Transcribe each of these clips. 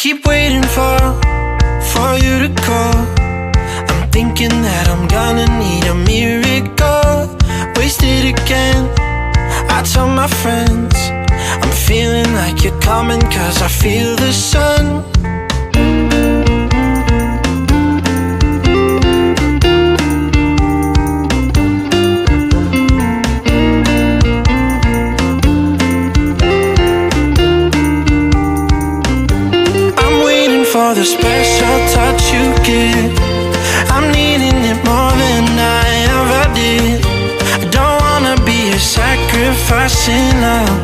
keep waiting for you to call. I'm thinking that I'm gonna need a miracle. Wasted again, I tell my friends I'm feeling like you're coming, cause I feel the sun. For the special touch you give, I'm needing it more than I ever did. I don't wanna be a sacrificing love.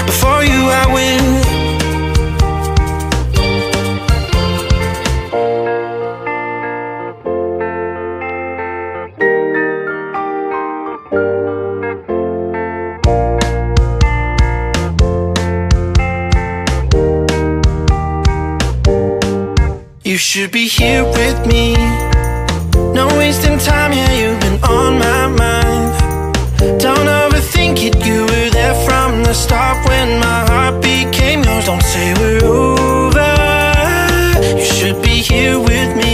Before you I will. You should be here with me. No wasting time, yeah, you've been on my mind. Don't overthink it, you were there from the start when my heart became yours. Don't say we're over. You should be here with me.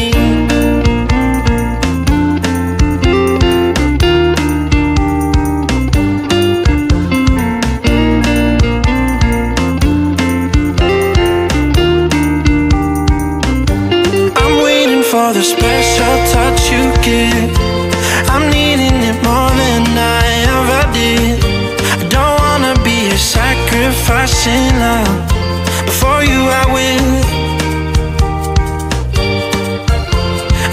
For the special touch you give, I'm needing it more than I ever did. I don't wanna be a sacrificing love. Before you I will.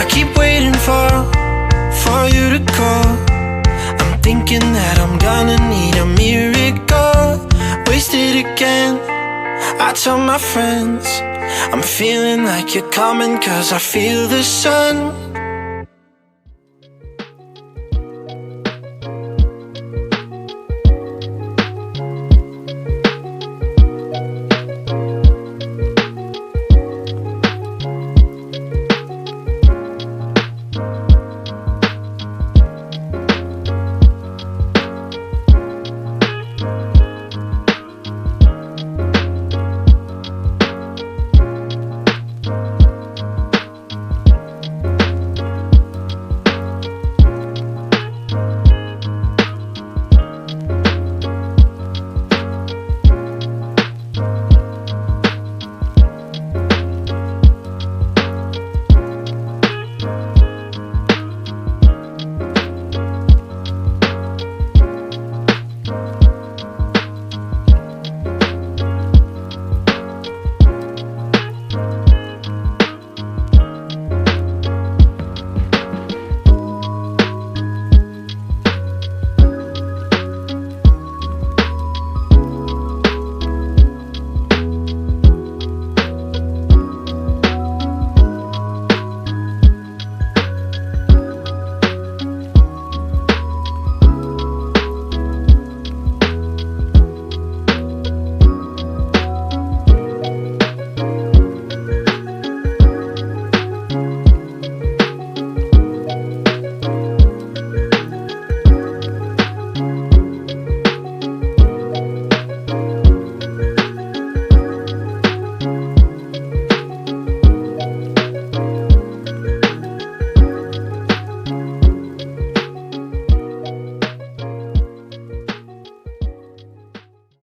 I keep waiting for you to call. I'm thinking that I'm gonna need a miracle. Wasted again, I tell my friends I'm feeling like you're coming, cause I feel the sun.